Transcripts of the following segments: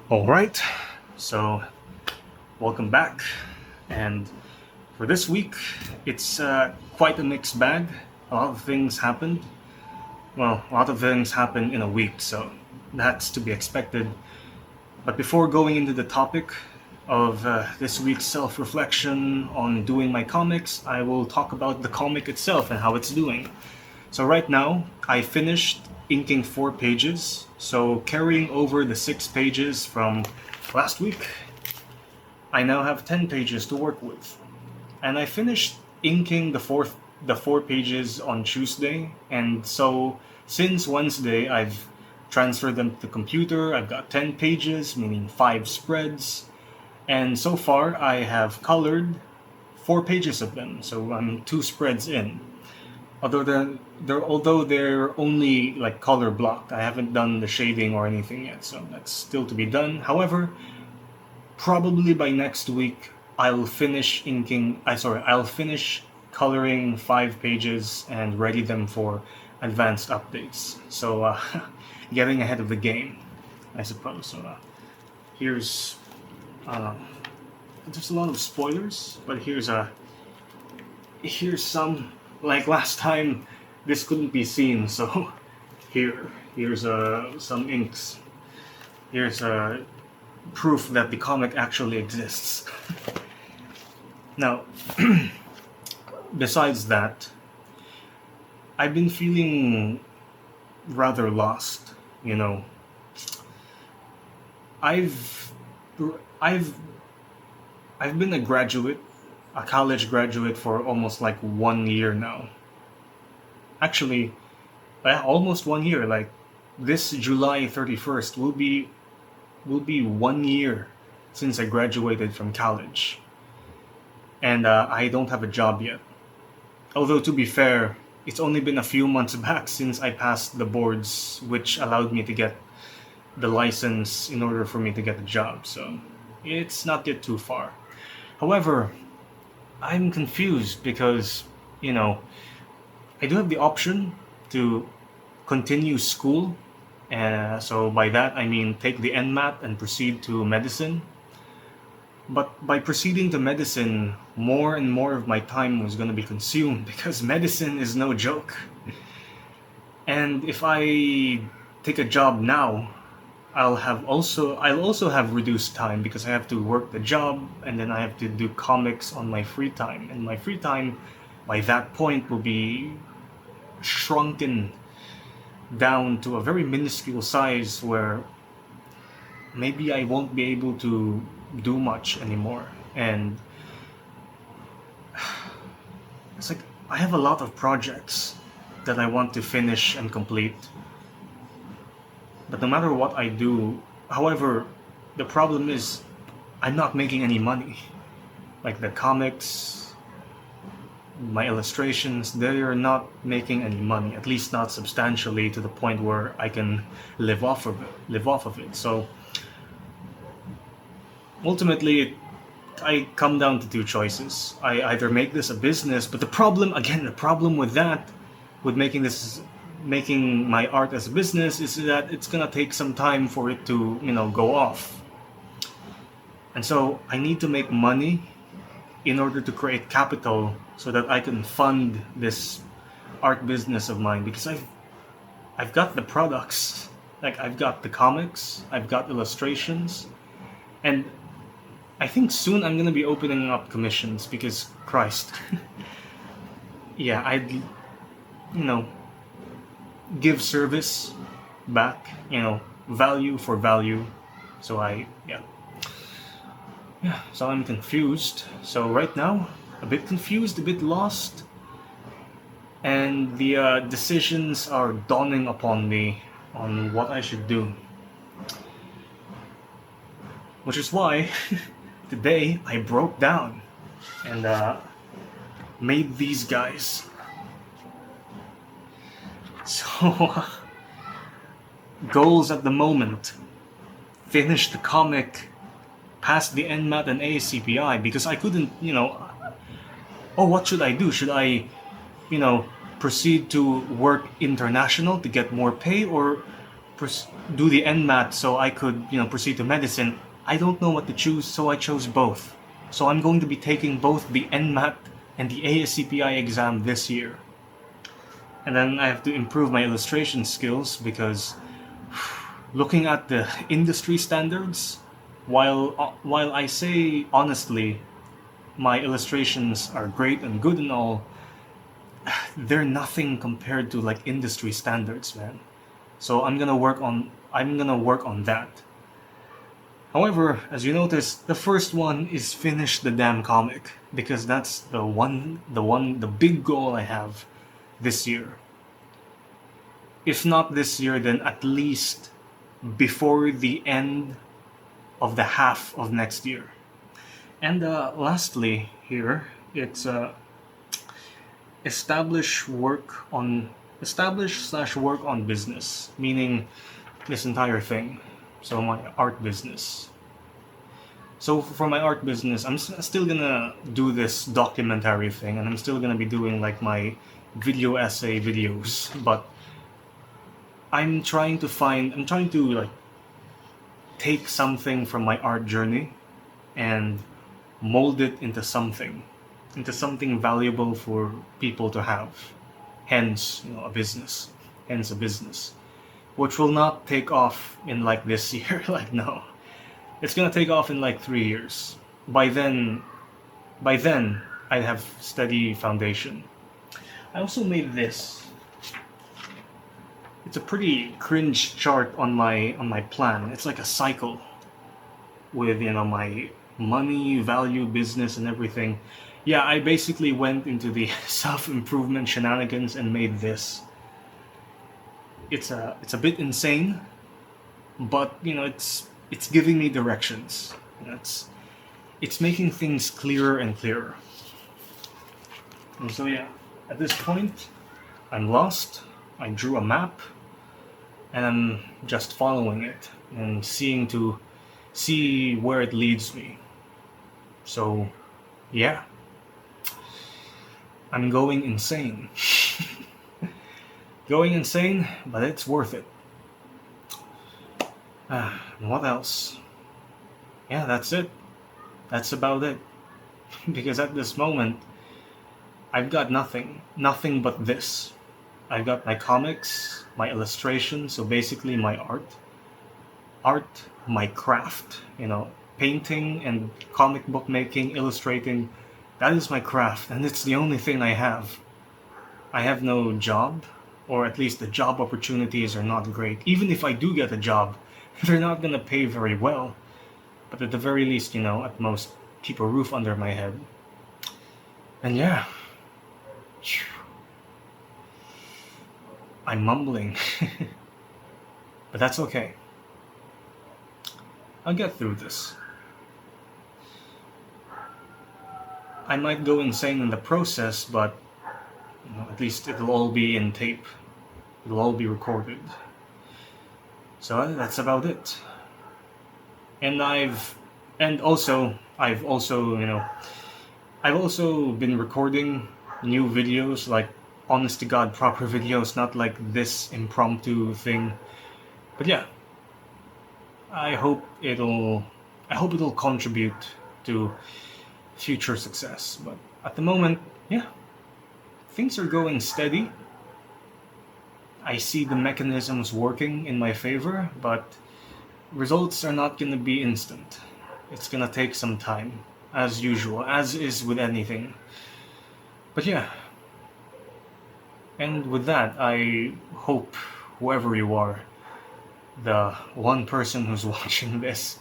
All right, so welcome back. And for this week, it's quite a mixed bag. A lot of things happened. Well, a lot of things happened in a week, so that's to be expected. But before going into the topic of this week's self reflection on doing my comics, I will talk about the comic itself and how it's doing. So, right now, I finished inking 4 pages, so carrying over the 6 pages from last week, I now have 10 pages to work with. And I finished inking the 4 pages on Tuesday, and so since Wednesday I've transferred them to the computer. I've got 10 pages, meaning 5 spreads, and so far I have colored 4 pages of them, so I'm 2 spreads in. Although they're only like color blocked, I haven't done the shading or anything yet, so that's still to be done. However, probably by next week I'll finish coloring 5 pages and ready them for advanced updates. So getting ahead of the game, I suppose. So here's uh, there's a lot of spoilers, but here's some. Like last time, this couldn't be seen, so here's some inks. Here's proof that the comic actually exists. Now, besides that, I've been feeling rather lost. You know, I've I've I've been a college graduate for almost like 1 year now. Actually, almost 1 year. Like this July 31st will be 1 year since I graduated from college, and I don't have a job yet. Although to be fair, it's only been a few months back since I passed the boards, which allowed me to get the license in order for me to get a job. So it's not yet too far. However, I'm confused because, you know, I do have the option to continue school. So by that I mean take the NMAT and proceed to medicine. But by proceeding to medicine, more and more of my time was going to be consumed because medicine is no joke. And if I take a job now, I'll also have reduced time because I have to work the job and then I have to do comics on my free time. And my free time by that point will be shrunken down to a very minuscule size where maybe I won't be able to do much anymore. And it's like I have a lot of projects that I want to finish and complete. But no matter what I do, however, the problem is I'm not making any money. Like the comics, my illustrations, they are not making any money, at least not substantially to the point where I can live off of it. So ultimately I come down to two choices. I either make this a business, but the problem with that, with making my art as a business, is that it's gonna take some time for it to, go off. And so I need to make money in order to create capital so that I can fund this art business of mine because I've got the products. Like I've got the comics, I've got illustrations, and I think soon I'm gonna be opening up commissions because Christ. Yeah, I'd give service back, value for value. So so I'm confused. So right now, a bit confused, a bit lost, and the decisions are dawning upon me on what I should do. Which is why today I broke down and made these guys. So, goals at the moment: finish the comic, pass the NMAT and ASCPI because I couldn't, oh, what should I do? Should I, proceed to work international to get more pay, or do the NMAT so I could, proceed to medicine. I don't know what to choose, so I chose both. So I'm going to be taking both the NMAT and the ASCPI exam this year. And then I have to improve my illustration skills because looking at the industry standards, while I say honestly my illustrations are great and good and all, they're nothing compared to like industry standards, man. So I'm gonna work on that. However, as you notice, the first one is finish the damn comic because that's the big goal I have this year. If not this year, then at least before the end of the half of next year. And lastly, here it's establish/work on business, meaning this entire thing. So my art business. So for my art business, I'm still gonna do this documentary thing, and I'm still gonna be doing like my video essay videos. But I'm trying to like take something from my art journey and mold it into something valuable for people to have. Hence, a business. Hence a business. Which will not take off in like this year. Like no. It's gonna take off in like 3 years. By then I have steady foundation. I also made this. It's a pretty cringe chart on my plan. It's like a cycle with my money, value, business, and everything. Yeah, I basically went into the self-improvement shenanigans and made this. It's a bit insane, but it's giving me directions. It's making things clearer and clearer. And so yeah, at this point, I'm lost. I drew a map, and I'm just following it and see where it leads me. So, yeah, I'm going insane. Going insane, but it's worth it. What else? Yeah, that's it. That's about it. Because at this moment, I've got nothing but this. I've got my comics, my illustrations, so basically my art, my craft, painting and comic book making, illustrating. That is my craft, and it's the only thing I have. I have no job, or at least the job opportunities are not great. Even if I do get a job, they're not gonna pay very well. But at the very least, at most, keep a roof under my head. And yeah, I'm mumbling. But that's okay. I'll get through this. I might go insane in the process, but at least it'll all be in tape. It'll all be recorded. So that's about it. And I've also been recording new videos, like honest to God proper videos, not like this impromptu thing. But yeah, I hope it'll contribute to future success. But at the moment, yeah, things are going steady. I see the mechanisms working in my favor, but results are not going to be instant. It's going to take some time, as usual, as is with anything. But yeah. And with that, I hope whoever you are, the one person who's watching this,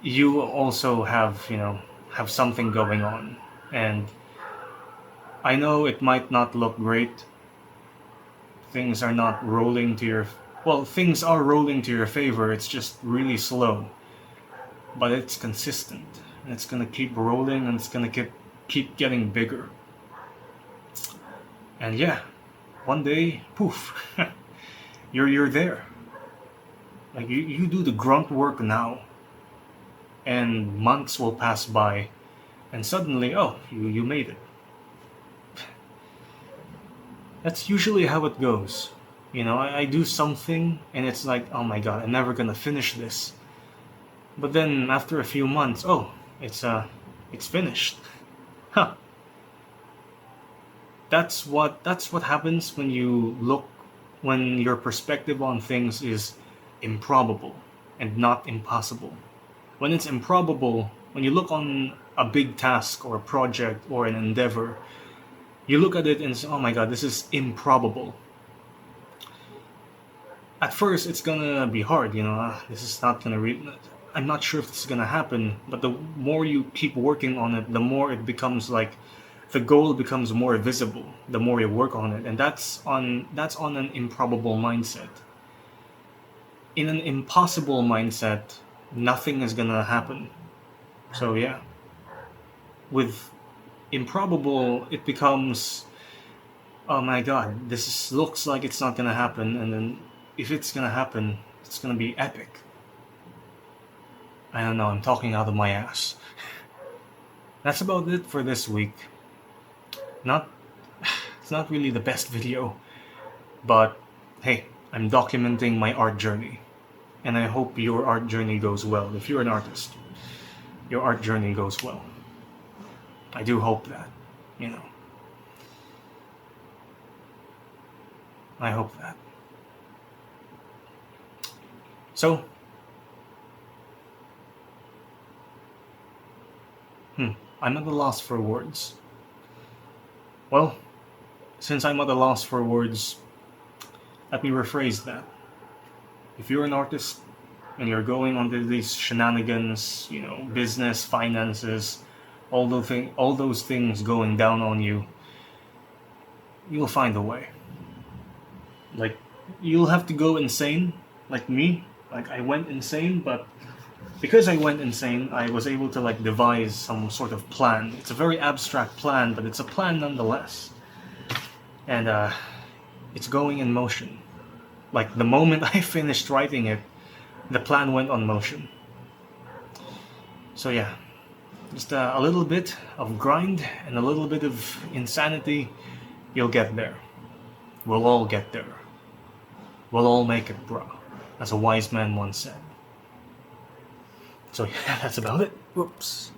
you also have something going on. And I know it might not look great. Things are not rolling to your... Well, things are rolling to your favor. It's just really slow. But it's consistent. And it's going to keep rolling, and it's going to keep getting bigger. And yeah, one day, poof, you're there. Like you do the grunt work now, and months will pass by, and suddenly, oh, you made it. That's usually how it goes. I do something and it's like, oh my god, I'm never gonna finish this. But then after a few months, oh, it's finished. Huh. That's what happens when your perspective on things is improbable and not impossible. When it's improbable, when you look on a big task or a project or an endeavor, you look at it and say, oh my god, this is improbable. At first, it's gonna be hard, this is not gonna I'm not sure if this is gonna happen, but the more you keep working on it, the more it becomes like the goal becomes more visible, the more you work on it. And that's on an improbable mindset. In an impossible mindset, nothing is gonna happen. So yeah, with improbable, it becomes, oh my god, looks like it's not gonna happen, and then if it's gonna happen, it's gonna be epic. I don't know, I'm talking out of my ass. That's about it for this week. Not, it's not really the best video, but hey, I'm documenting my art journey, and I hope your art journey goes well. If you're an artist, your art journey goes well. I do hope that, you know. I hope that. So, I'm at a loss for words. Well, since I'm at a loss for words, let me rephrase that. If you're an artist and you're going on these shenanigans, business, finances, all those things going down on you, you'll find a way. Like, you'll have to go insane, like me. Like, I went insane, but because I went insane, I was able to like devise some sort of plan. It's a very abstract plan, but it's a plan nonetheless. And it's going in motion. Like, the moment I finished writing it, the plan went on motion. So yeah, just a little bit of grind and a little bit of insanity, you'll get there. We'll all get there. We'll all make it, bro, as a wise man once said. So yeah, that's about it. Whoops.